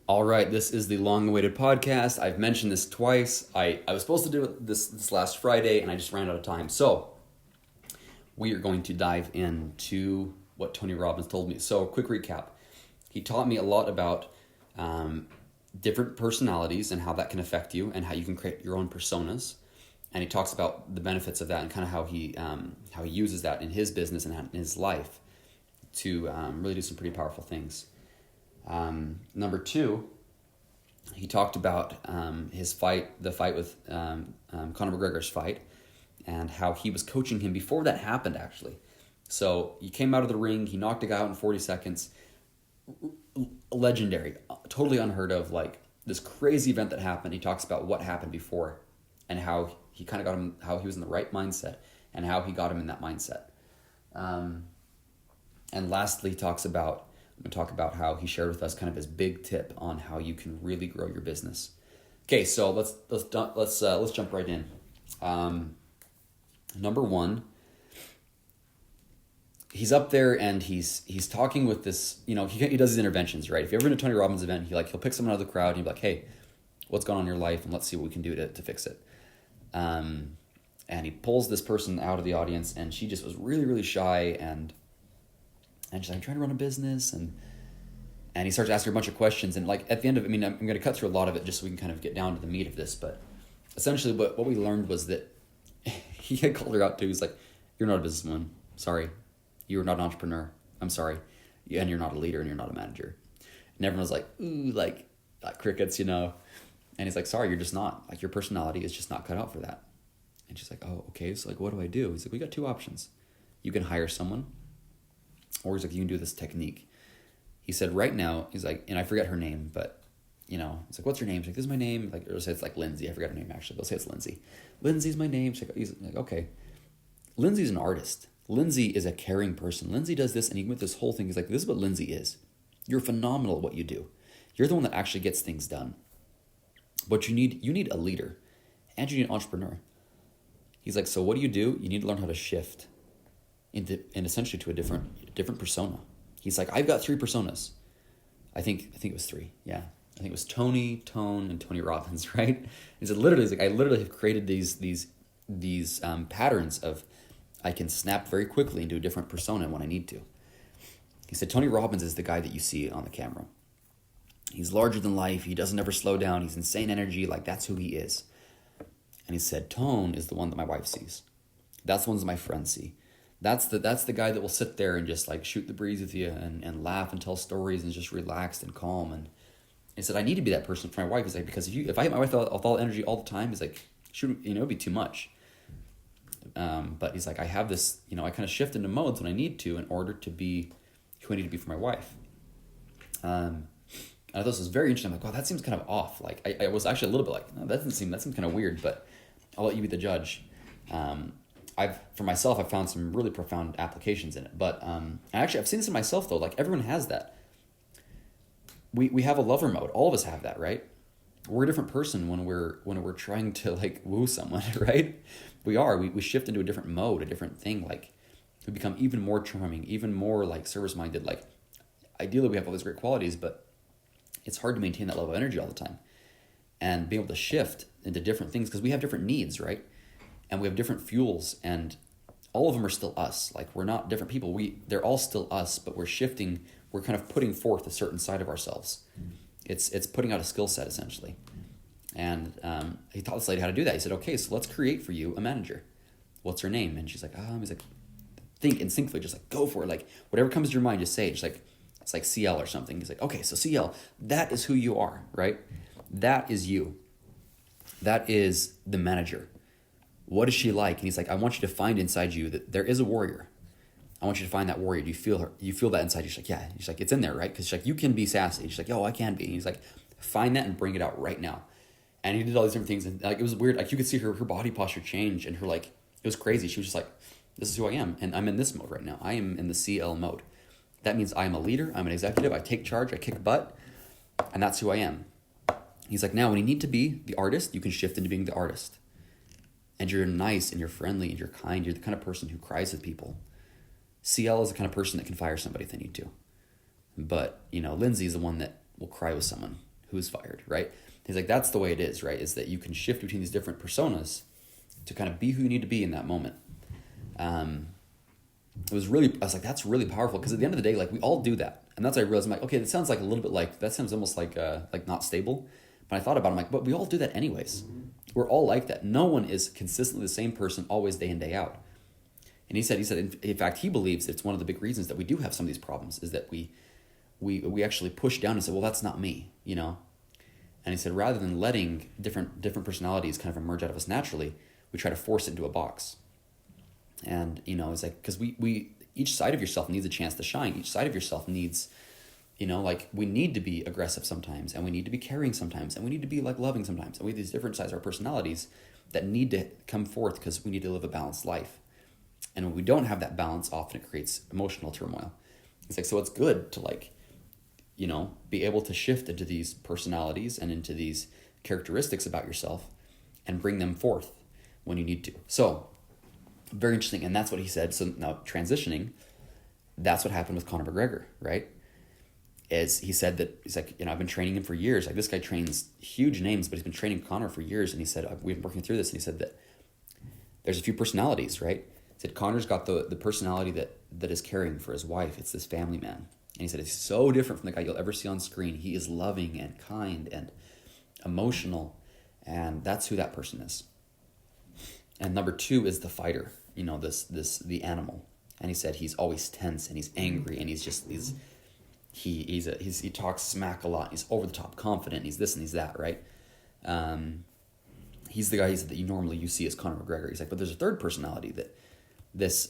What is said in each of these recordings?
All right, this is the long-awaited podcast. I've mentioned this twice. I was supposed to do it this last Friday, and I just ran out of time. So we are going to dive into what Tony Robbins told me. So quick recap. He taught me a lot about different personalities and how that can affect you and how you can create your own personas. And he talks about the benefits of that and kind of how he uses that in his business and in his life to really do some pretty powerful things. Number two, he talked about the fight with Conor McGregor's fight, and how he was coaching him before that happened, actually. So he came out of the ring, he knocked a guy out in 40 seconds. Legendary, totally unheard of, like this crazy event that happened. He talks about what happened before and how he kind of got him, how he was in the right mindset and how he got him in that mindset. And lastly, I'm going to talk about how he shared with us kind of his big tip on how you can really grow your business. Okay, so let's jump right in. Number one, he's up there and he's talking with this. He does these interventions, right? If you've ever been to a Tony Robbins event, he'll pick someone out of the crowd and he'll be like, "Hey, what's going on in your life? And let's see what we can do to fix it." And he pulls this person out of the audience, and she just was really, really shy and she's like, "I'm trying to run a business," and he starts asking her a bunch of questions, and like at the end of it, I'm going to cut through a lot of it just so we can kind of get down to the meat of this, but essentially what we learned was that he had called her out too. He's like, "You're not a businesswoman. Sorry. You're not an entrepreneur. I'm sorry. And you're not a leader and you're not a manager." And everyone was like, "Ooh," like crickets, And he's like, "Sorry, you're just not. Like your personality is just not cut out for that." And she's like, "Oh, okay. So like, what do I do?" He's like, "We got two options. You can hire someone, or he's like, you can do this technique." He said, right now, he's like, and I forget her name, but, he's like, "What's your name?" She's like, "This is my name." Like, or say it's like Lindsay. I forgot her name, actually. But I'll say it's Lindsay. "Lindsay's my name." He's like, "Okay." Lindsay's an artist. Lindsay is a caring person. Lindsay does this, and he went this whole thing. He's like, "This is what Lindsay is. You're phenomenal at what you do. You're the one that actually gets things done. But you need a leader, and you need an entrepreneur." He's like, "So what do? You need to learn how to shift and essentially to a different persona." He's like, "I've got 3 personas." I think it was 3. Yeah. I think it was Tony, Tone, and Tony Robbins, right? He said, he's like, "I literally have created these patterns of I can snap very quickly into a different persona when I need to." He said, Tony Robbins is the guy that you see on the camera. He's larger than life. He doesn't ever slow down. He's insane energy. Like, that's who he is. And he said, Tone is the one that my wife sees. That's the ones that my friends see. That's the guy that will sit there and just like shoot the breeze with you and laugh and tell stories and just relaxed and calm. And he said, I need to be that person for my wife. He's like, because if I hit my wife with all the energy all the time, he's like, it'd be too much. But he's like, I have this, I kind of shift into modes when I need to in order to be who I need to be for my wife. And I thought this was very interesting. I'm like, wow, that seems kind of off. Like I was actually a little bit like, no, that seems kind of weird, but I'll let you be the judge. I've found some really profound applications in it. But actually, I've seen this in myself though. Like everyone has that. We have a lover mode. All of us have that, right? We're a different person when we're trying to like woo someone, right? We shift into a different mode, a different thing. Like we become even more charming, even more like service minded. Like ideally, we have all these great qualities, but it's hard to maintain that level of energy all the time, and being able to shift into different things because we have different needs, right? And we have different fuels, and all of them are still us. Like we're not different people. They're all still us, but we're shifting. We're kind of putting forth a certain side of ourselves. It's putting out a skill set essentially. And he taught this lady how to do that. He said, okay, so let's create for you a manager. What's her name? And she's like, he's like, think instinctively, just like go for it. Like whatever comes to your mind, just say it. Just like it's like CL or something. He's like, okay, so CL, that is who you are, right? That is you. That is the manager. What is she like? And he's like, I want you to find inside you that there is a warrior. I want you to find that warrior. Do you feel her? You feel that inside you? She's like, yeah. She's like, it's in there, right? Because she's like, you can be sassy. She's like, oh, I can be. And he's like, find that and bring it out right now. And he did all these different things, and like it was weird. Like you could see her body posture change, and her like it was crazy. She was just like, this is who I am, and I'm in this mode right now. I am in the CL mode. That means I am a leader. I'm an executive. I take charge. I kick butt, and that's who I am. He's like, now when you need to be the artist, you can shift into being the artist. And you're nice and you're friendly and you're kind. You're the kind of person who cries with people. CL is the kind of person that can fire somebody if they need to. But, Lindsay is the one that will cry with someone who's fired, right? He's like, that's the way it is, right? Is that you can shift between these different personas to kind of be who you need to be in that moment. I was like, that's really powerful, because at the end of the day, like, we all do that. And that's what I realized. I'm like, okay, that sounds like a little bit like, that sounds almost like not stable. But I thought about it, I'm like, but we all do that anyways. We're all like that. No one is consistently the same person always, day in, day out. And he said, in fact, he believes that it's one of the big reasons that we do have some of these problems, is that we actually push down and say, well, that's not me, you know? And he said, rather than letting different personalities kind of emerge out of us naturally, we try to force it into a box. And, you know, it's like, because we each side of yourself needs a chance to shine. Each side of yourself needs, you know, like, we need to be aggressive sometimes, and we need to be caring sometimes, and we need to be like loving sometimes. And we have these different sides of our personalities that need to come forth because we need to live a balanced life. And when we don't have that balance, often it creates emotional turmoil. It's like, so it's good to, like, you know, be able to shift into these personalities and into these characteristics about yourself and bring them forth when you need to. So, very interesting. And that's what he said. So now transitioning, that's what happened with Conor McGregor, right? Is he said that, he's like, you know, I've been training him for years. Like, this guy trains huge names, but he's been training Conor for years. And he said, we've been working through this. And he said that there's a few personalities, right? He said, Conor's got the personality that is caring for his wife. It's this family man. And he said, it's so different from the guy you'll ever see on screen. He is loving and kind and emotional. And that's who that person is. And number 2 is the fighter, you know, the animal. And he said he's always tense and he's angry and he talks smack a lot. He's over the top confident. He's this and he's that, right? He's the guy that you see as Conor McGregor. He's like, but there's a third personality, that this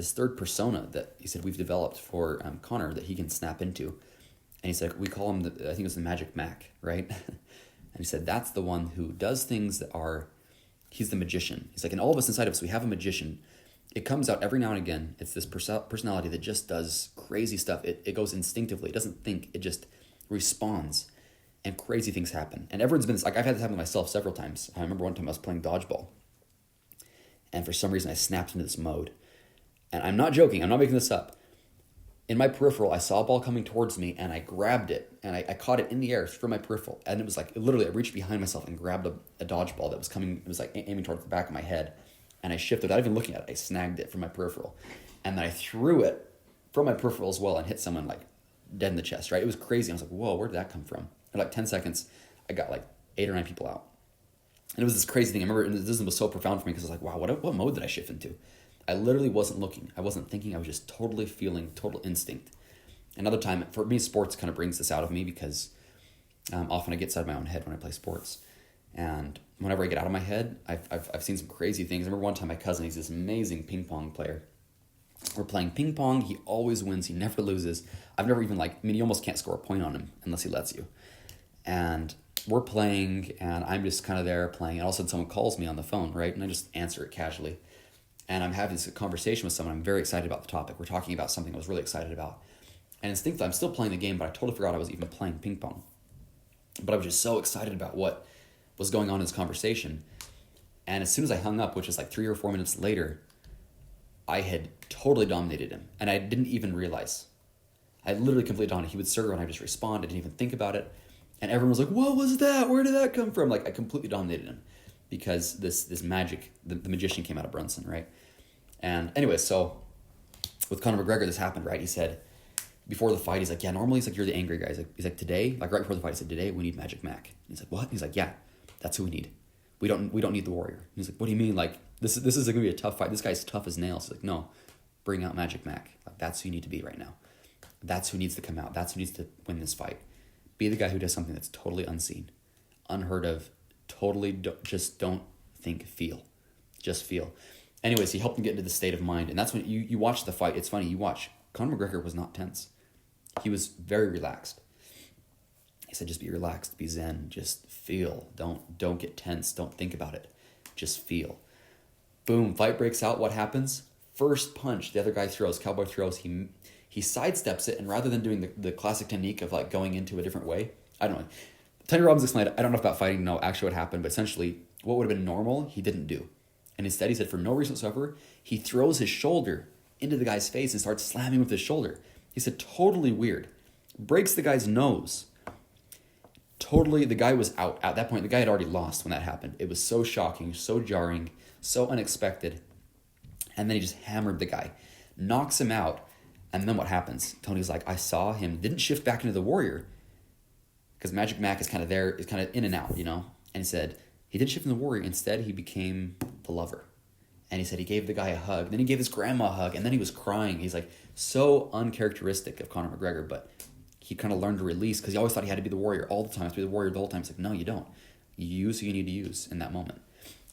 third persona that he said we've developed for Conor that he can snap into. And he said, we call him, I think it was the Magic Mac, right? And he said, that's the one who does things that are, he's the magician. He's like, in all of us inside of us, we have a magician. It comes out every now and again. It's this personality that just does crazy stuff. It goes instinctively. It doesn't think. It just responds. And crazy things happen. And everyone's been, like, I've had this happen to myself several times. I remember one time I was playing dodgeball. And for some reason I snapped into this mode. And I'm not joking. I'm not making this up. In my peripheral, I saw a ball coming towards me, and I grabbed it, and I caught it in the air from my peripheral. And it was like, literally, I reached behind myself and grabbed a dodgeball that was coming. It was like aiming towards the back of my head. And I shifted without even looking at it. I snagged it from my peripheral. And then I threw it from my peripheral as well and hit someone, like, dead in the chest, right? It was crazy. I was like, whoa, where did that come from? In like 10 seconds, I got like 8 or 9 people out. And it was this crazy thing. I remember, and this was so profound for me, because I was like, wow, what mode did I shift into? I literally wasn't looking. I wasn't thinking. I was just totally feeling, total instinct. Another time, for me, sports kind of brings this out of me, because often I get inside my own head when I play sports. And whenever I get out of my head, I've seen some crazy things. I remember one time my cousin, he's this amazing ping pong player. We're playing ping pong. He always wins. He never loses. I've never even you almost can't score a point on him unless he lets you. And we're playing, and I'm just kind of there playing. And all of a sudden someone calls me on the phone, right? And I just answer it casually. And I'm having this conversation with someone. I'm very excited about the topic. We're talking about something I was really excited about. And instinctively, I'm still playing the game, but I totally forgot I was even playing ping pong. But I was just so excited about what was going on in this conversation. And as soon as I hung up, which was like 3 or 4 minutes later, I had totally dominated him. And I didn't even realize. I literally completely dominated. He would serve, and I just respond. I didn't even think about it. And everyone was like, what was that? Where did that come from? Like, I completely dominated him. Because this magic, the magician came out of Brunson, right? And anyway, so with Conor McGregor, this happened, right? He said, before the fight, he's like, yeah, normally he's like, you're the angry guy. He's like, today, like right before the fight, he said, today we need Magic Mac. And he's like, what? And he's like, yeah, that's who we need. We don't need the warrior. And he's like, what do you mean? Like, this is going to be a tough fight. This guy's tough as nails. He's like, no, bring out Magic Mac. Like, that's who you need to be right now. That's who needs to come out. That's who needs to win this fight. Be the guy who does something that's totally unseen, unheard of, totally just don't think, feel. Just feel. Anyways, he helped him get into the state of mind. And that's when you watch the fight. It's funny, you watch. Conor McGregor was not tense. He was very relaxed. He said, just be relaxed, be zen, just feel. Don't get tense. Don't think about it. Just feel. Boom, fight breaks out. What happens? First punch the other guy throws, cowboy throws. He sidesteps it, and rather than doing the classic technique of like going into a different way, I don't know. Tony Robbins explained, I don't know about fighting, no, actually what happened, but essentially what would have been normal, he didn't do. And instead he said, for no reason whatsoever, he throws his shoulder into the guy's face and starts slamming with his shoulder. He said, totally weird. Breaks the guy's nose. totally, the guy was out. At that point, the guy had already lost when that happened. It was so shocking, so jarring, so unexpected. And then he just hammered the guy, knocks him out. And then what happens? Tony's like, I saw him, didn't shift back into the Warrior. Because Magic Mac is kind of there, is kind of in and out, And he said, he didn't shift in the Warrior. Instead, he became the Lover. And he said he gave the guy a hug. Then he gave his grandma a hug. And then he was crying. He's like, so uncharacteristic of Conor McGregor. But he kind of learned to release, because he always thought he had to be the Warrior all the time. To be the Warrior the whole time. It's like, no, you don't. You use who you need to use in that moment.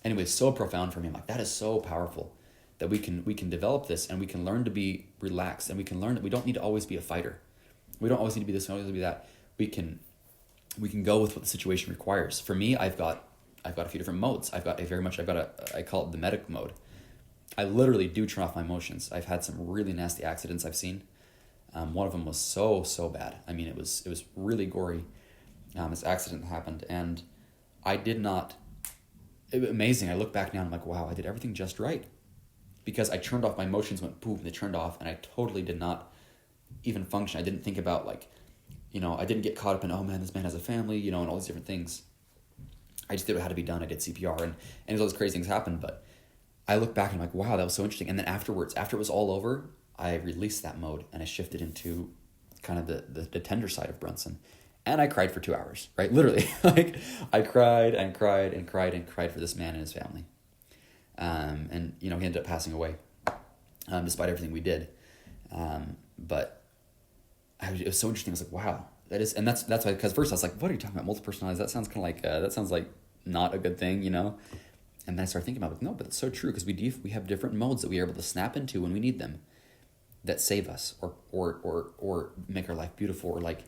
Anyway, so profound for me. I'm like, that is so powerful. That we can develop this, and we can learn to be relaxed, and we can learn that we don't need to always be a fighter. We don't always need to be this, we don't always need to be that. We can go with what the situation requires. For me, I've got a few different modes. I call it the medic mode. I literally do turn off my emotions. I've had some really nasty accidents I've seen. One of them was so bad. I mean, it was really gory. This accident happened, and I did not. It was amazing. I look back now and I'm like, wow, I did everything just right. Because I turned off, my emotions went boom, they turned off, and I totally did not even function. I didn't think about I didn't get caught up in, oh man, this man has a family, and all these different things. I just did what had to be done. I did CPR, and all these crazy things happened, but I look back and I'm like, wow, that was so interesting. And then afterwards, after it was all over, I released that mode and I shifted into kind of the tender side of Brunson. And I cried for 2 hours, right? Literally. I cried and cried and cried and cried for this man and his family. And he ended up passing away, despite everything we did. But it was so interesting. I was like, wow, that's why, because first I was like, what are you talking about? Multiple personalities? That sounds kind of like, that sounds like not a good thing, And then I started thinking about it. No, but it's so true, because we have different modes that we are able to snap into when we need them that save us or make our life beautiful. Or like,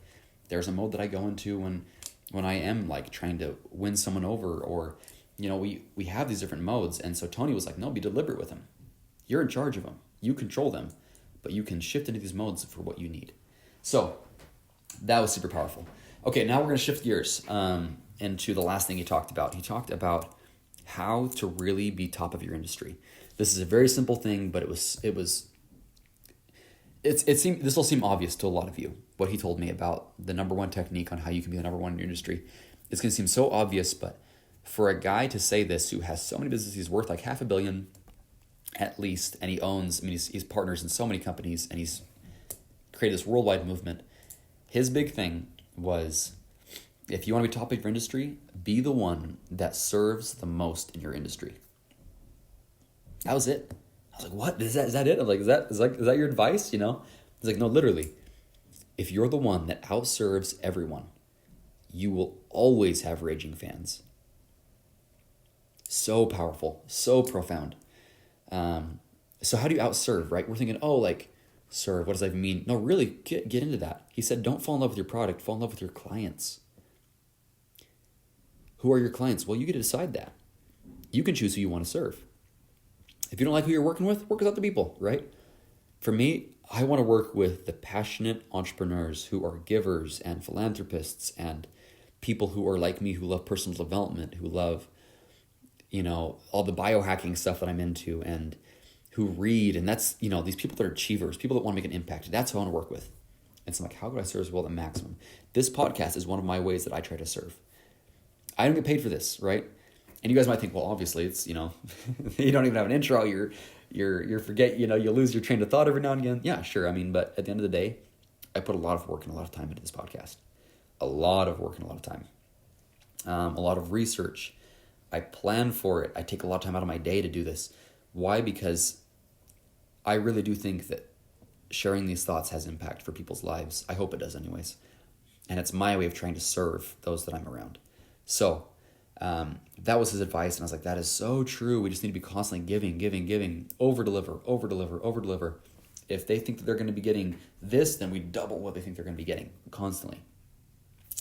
there's a mode that I go into when I am like trying to win someone over, or, we have these different modes. And so Tony was like, no, be deliberate with them. You're in charge of them. You control them, but you can shift into these modes for what you need. So that was super powerful. Okay, now we're going to shift gears into the last thing he talked about. He talked about how to really be top of your industry. This is a very simple thing, but this will seem obvious to a lot of you, what he told me about the number one technique on how you can be the number one in your industry. It's going to seem so obvious, but for a guy to say this who has so many businesses, he's worth like $500 million at least, and he owns, he's partners in so many companies, and he's created this worldwide movement. His big thing was, if you want to be top of your industry, be the one that serves the most in your industry. That was it. I was like, what? Is that it? I'm like, is that your advice? He's like, no, literally. If you're the one that outserves everyone, you will always have raging fans. So powerful, so profound. So how do you outserve, right? We're thinking, serve, what does that even mean? No, really, get into that. He said, don't fall in love with your product, fall in love with your clients. Who are your clients? Well, you get to decide that. You can choose who you want to serve. If you don't like who you're working with, work with other people, right? For me, I want to work with the passionate entrepreneurs who are givers and philanthropists and people who are like me, who love personal development, who love, all the biohacking stuff that I'm into, and who read. And that's, these people that are achievers, people that want to make an impact. That's who I want to work with. And so I'm like, how could I serve as well at the maximum? This podcast is one of my ways that I try to serve. I don't get paid for this, right? And you guys might think, well, obviously it's, you don't even have an intro. You're forget, you lose your train of thought every now and again. Yeah, sure. But at the end of the day, I put a lot of work and a lot of time into this podcast. A lot of work and a lot of time. A lot of research. I plan for it. I take a lot of time out of my day to do this. Why? Because I really do think that sharing these thoughts has impact for people's lives. I hope it does anyways. And it's my way of trying to serve those that I'm around. So that was his advice. And I was like, that is so true. We just need to be constantly giving, over-deliver. If they think that they're going to be getting this, then we double what they think they're going to be getting constantly.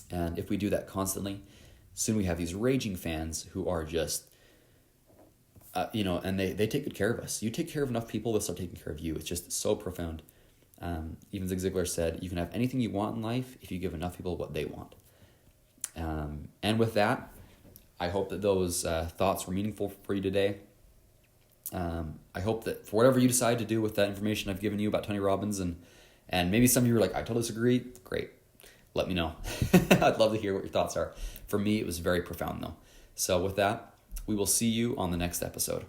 And if we do that constantly, soon we have these raging fans who are just, and they take good care of us. You take care of enough people, they'll start taking care of you. It's just so profound. Even Zig Ziglar said, you can have anything you want in life if you give enough people what they want. And with that, I hope that those thoughts were meaningful for you today. I hope that for whatever you decide to do with that information I've given you about Tony Robbins, and maybe some of you are like, I totally disagree. Great. let me know. I'd love to hear what your thoughts are. For me, it was very profound though. So with that, we will see you on the next episode.